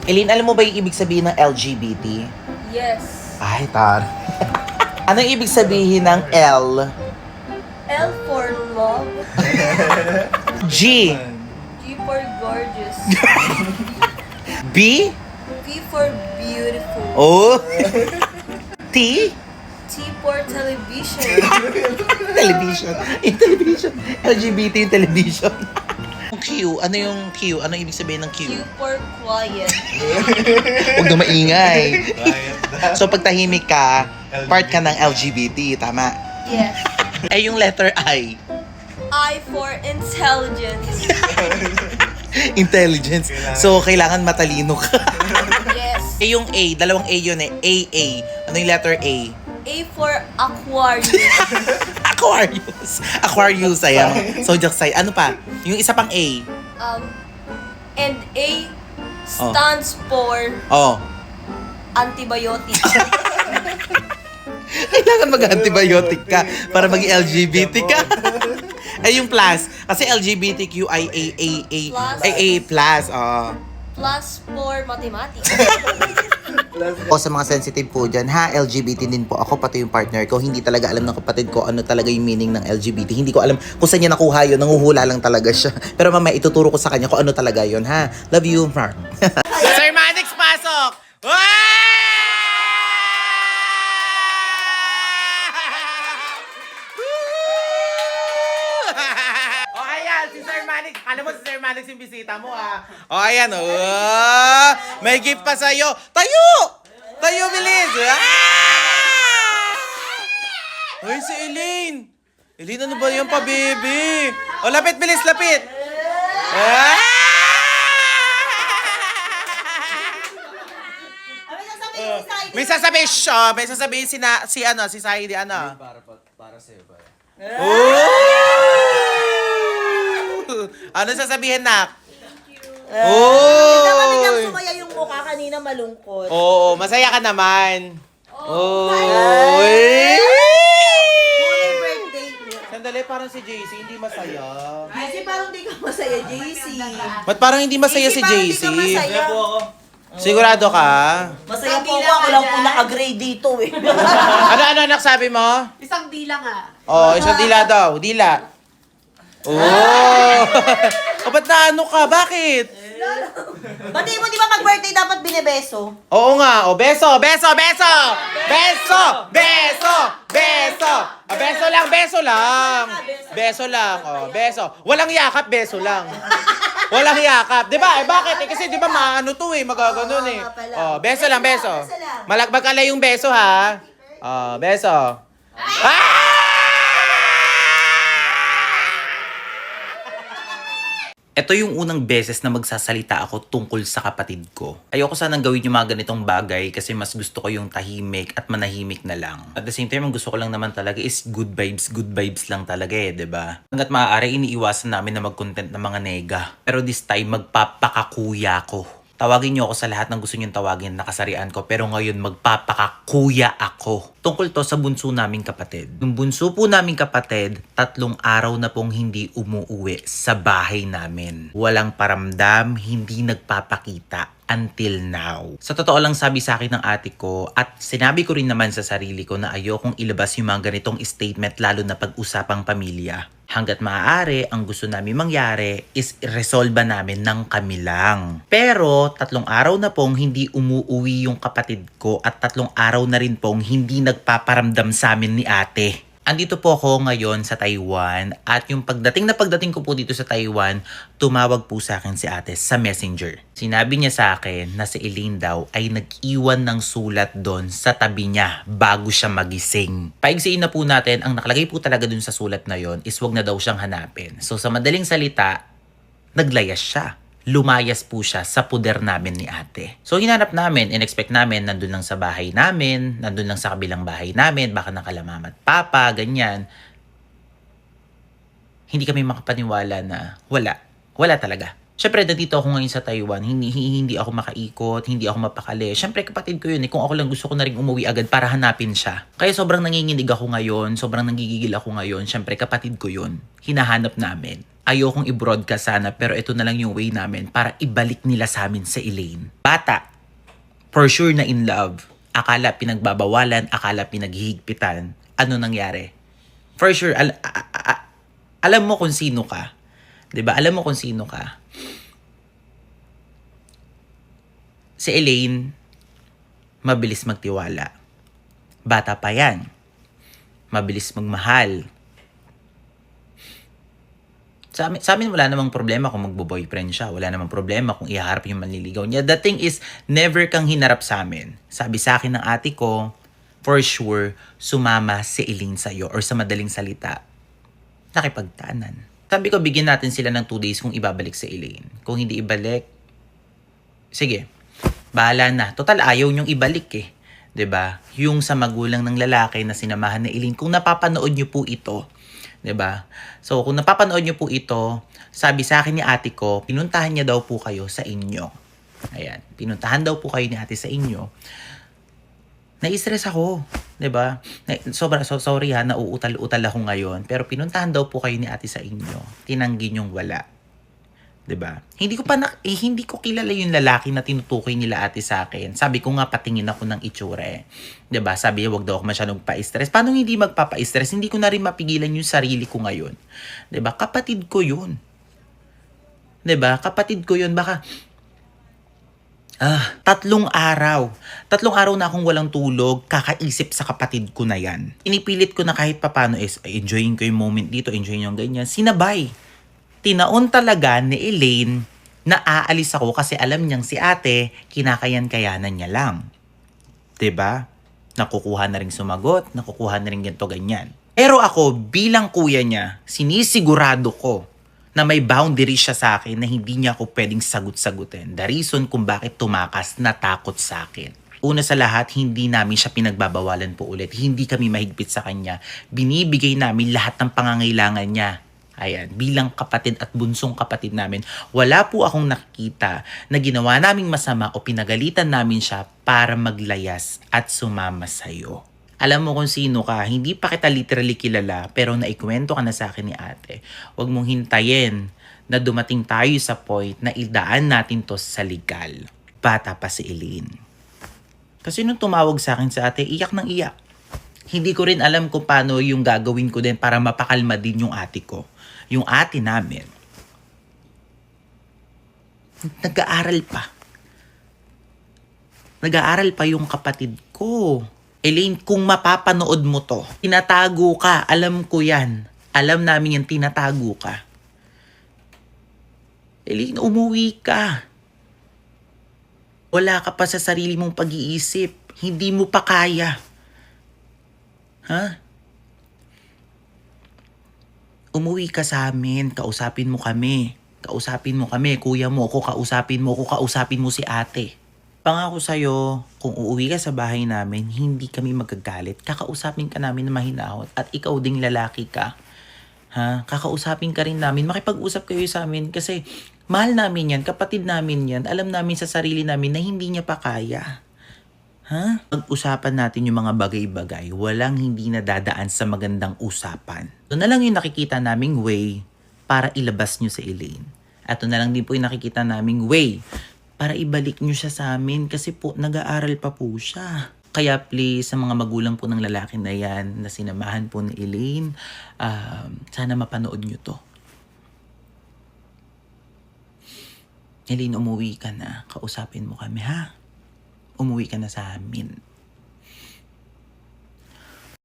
Eileen, alam mo ba yung ibig sabihin ng LGBT? Yes. Ay, tar. Anong ibig sabihin ng L? L for love. G? G for gorgeous. B? B for beautiful. O? T? T for television. Television. Yung television. LGBT yung television. Yung Q, ano yung Q? Ano ibig sabihin ng Q Q? for quiet. Huwag na maingay. So pag tahimik ka, part ka ng LGBT, tama? Yes. Eh yung letter I? I for intelligence. Intelligence. So kailangan matalino ka. Yes. Eh yung A, dalawang A yun eh. AA. Ano yung letter A? A for Aquarius. Aquarius. Aquarius, ayan. Zodiac sign. Ano pa? Yung isa pang A. And A stands for Oh. antibiotic. Kailangan mag-antibiotic ka para maging LGBT ka. Eh yung plus. Kasi LGBTQIAAA. AA plus. Oh. Plus for mathematics. O sa mga sensitive po dyan, ha, LGBT din po ako, pati yung partner ko. Hindi talaga alam ng kapatid ko ano talaga yung meaning ng LGBT. Hindi ko alam kung saan niya nakuha yun. Nanguhula lang talaga siya. Pero mamaya ituturo ko sa kanya kung ano talaga yun, ha. Love you, Mark. Sir Manix, pasok! O ayan, si Sir Manix. Alam mo si Sir Manix yung bisita mo, ah. O ayan, oh. May gift pa sa'yo. Tayo! Tayo, bilis! Ay, si Elaine. Elaine, ano ba yan pa, baby? O, lapit, bilis, lapit. May sasabihin siya. May sasabihin si Saidi, ano? Para sa'yo ba? Ano sasabihin, nak? Dapat biglang sumaya yung mukha kanina malungkot. Oo, masaya ka naman. Oh. Happy birthday niya. Sandali, parang si JC, hindi masaya. JC, parang di ka masaya, JC. Ba't parang hindi masaya si parang JC? di ka masaya. Sigurado ka? Masaya po ako, ako lang po naka-grade dito eh. Ano anak sabi mo? Isang dila nga. Oh, isang dila daw. Dila. Oh. O, ba't na ano ka? Bakit? Pati mo di ba pag-birthday dapat binebeso? Oo nga. O, beso, beso, beso! Beso! Beso! Beso! O, beso lang, beso lang. Beso lang. O, beso. Walang yakap, beso lang. Walang yakap. Di ba? Eh, bakit? Eh, kasi di ba maano to eh. Magaganon eh. O, beso lang, beso. Malagbag ka lang yung beso ha. O, beso. Ah! Ito yung unang beses na magsasalita ako tungkol sa kapatid ko. Ayoko sanang gawin yung mga ganitong bagay kasi mas gusto ko yung tahimik at manahimik na lang. At the same time, ang gusto ko lang naman talaga is good vibes lang talaga eh, 'di ba? Hangga't maaari, iniiwasan namin na mag-content ng mga nega. Pero this time, magpapakakuya ko. Tawagin niyo ako sa lahat ng gusto niyong tawagin na kasarian ko, pero ngayon magpapakakuya ako. Tungkol to sa bunso naming kapatid. Yung bunso po naming kapatid, 3 araw na pong hindi umuuwi sa bahay namin. Walang paramdam, hindi nagpapakita. Until now. Sa totoo lang sabi sa akin ng ate ko at sinabi ko rin naman sa sarili ko na ayokong ilabas yung mga ganitong statement lalo na pag-usapang pamilya. Hanggat maaari, ang gusto namin mangyari is resolba namin ng kami lang. Pero 3 araw na pong hindi umuuwi yung kapatid ko at 3 araw na rin pong hindi nagpaparamdam sa amin ni ate. Andito po ako ngayon sa Taiwan at yung pagdating ko po dito sa Taiwan, tumawag po sa akin si ate sa messenger. Sinabi niya sa akin na si Elaine daw ay nag-iwan ng sulat doon sa tabi niya bago siya magising. Paigsiin na po natin, ang nakalagay po talaga doon sa sulat na yon is wag na daw siyang hanapin. So sa madaling salita, naglayas siya. Lumayas po siya sa puder namin ni ate. So hinanap namin, in-expect namin, nandun lang sa bahay namin, nandun lang sa kabilang bahay namin, baka nakalamamat papa, ganyan. Hindi kami makapaniwala na wala talaga. Siyempre, nandito ako ngayon sa Taiwan, hindi ako makaikot, hindi ako mapakali. Siyempre, kapatid ko yun eh. Kung ako lang gusto ko na rin umuwi agad para hanapin siya. Kaya sobrang nanginginig ako ngayon, sobrang nangigigil ako ngayon. Siyempre, kapatid ko yun. Hinahanap namin. ayokong i-broadcast sana pero ito na lang yung way namin para ibalik nila sa amin sa Elaine. Bata, for sure na in love. Akala pinagbabawalan, akala pinaghihigpitan. Ano nangyari? For sure, alam mo kung sino ka. 'Di ba? Alam mo kung sino ka. Si Elaine, mabilis magtiwala. Bata pa yan. Mabilis magmahal. Sa amin wala namang problema kung magbo-boyfriend siya. Wala namang problema kung ihaharap yung manliligaw niya. The thing is, never kang hinarap sa amin. Sabi sa akin ng ate ko, for sure, sumama si Elaine sa'yo or sa madaling salita, nakipagtanan. Sabi ko, bigyan natin sila ng 2 days kung ibabalik si Elaine. Kung hindi ibalik, sige, bahala na. Total, ayaw niyong ibalik eh. 'Di ba? Yung sa magulang ng lalaki na sinamahan ni Elaine, kung napapanood niyo po ito, 'di ba? So, kung napapanood niyo po ito, sabi sa akin ni ate ko, pinuntahan niya daw po kayo sa inyo. Ayan, pinuntahan daw po kayo ni ate sa inyo. Na-stress ako, 'di ba? Sorry ha, nauutal-utal ako ngayon, pero pinuntahan daw po kayo ni ate sa inyo. Tinanggi niyong wala. 'Di ba? Hindi ko kilala yung lalaki na tinutukoy nila ate sa akin. Sabi ko nga patingin ako ng itsura eh. 'Di ba? Sabi niya wag daw ako masyadong pa-stress. Paano hindi magpapa-stress? Hindi ko na rin mapigilan yung sarili ko ngayon. 'Di ba? Kapatid ko 'yun. 'Di ba? Kapatid ko 'yun. Baka 3 araw. 3 araw na akong walang tulog, kakaisip sa kapatid ko na yan. Inipilit ko na kahit papano is, enjoyin ko yung moment dito, enjoyin yung ganyan. Sinabay. Tinaon talaga ni Elaine na aalis ako kasi alam niyang si ate, kinakayan-kayanan niya lang. 'Di ba? Nakukuha na rin sumagot, nakukuha na rin ganito ganyan. Pero ako, bilang kuya niya, sinisigurado ko na may boundary siya sa akin na hindi niya ako pwedeng sagut-sagutin. The reason kung bakit tumakas, natakot sa akin. Una sa lahat, hindi namin siya pinagbabawalan po ulit. Hindi kami mahigpit sa kanya. Binibigay namin lahat ng pangangailangan niya. Ayan, bilang kapatid at bunsong kapatid namin, wala po akong nakikita na ginawa naming masama o pinagalitan namin siya para maglayas at sumama sa'yo. Alam mo kung sino ka, hindi pa kita literally kilala pero naikwento ka na sa akin ni ate. Huwag mong hintayin na dumating tayo sa point na idaan natin to sa legal. Bata pa si Elaine. Kasi nung tumawag sa akin sa ate, iyak ng iyak. Hindi ko rin alam kung paano yung gagawin ko din para mapakalma din yung ate ko. Yung ate namin. Nag-aaral pa. Nag-aaral pa yung kapatid ko. Elaine, kung mapapanood mo to, tinatago ka. Alam ko yan. Alam namin yan, tinatago ka. Elaine, umuwi ka. Wala ka pa sa sarili mong pag-iisip. Hindi mo pa kaya. Ha? Umuwi ka sa amin. Kausapin mo kami. Kausapin mo kami. Kuya mo ako, kausapin mo ako, kausapin mo si ate. Pangako sa'yo, kung uuwi ka sa bahay namin, hindi kami magagalit. Kakausapin ka namin na mahinahon at ikaw ding lalaki ka. Ha? Kakausapin ka rin namin. Makipag-usap kayo sa amin kasi mahal namin yan, kapatid namin yan. Alam namin sa sarili namin na hindi niya pa kaya. Ha? Pag-usapan natin yung mga bagay-bagay, walang hindi nadadaan sa magandang usapan. Ito na lang yung nakikita naming way para ilabas nyo sa Elaine. At ito na lang din po yung nakikita naming way para ibalik nyo siya sa amin kasi po nag-aaral pa po siya. Kaya please, sa mga magulang po ng lalaki na yan, na sinamahan po ni Elaine, sana mapanood nyo to. Elaine, umuwi ka na. Kausapin mo kami, ha? Umuwi ka na sa amin.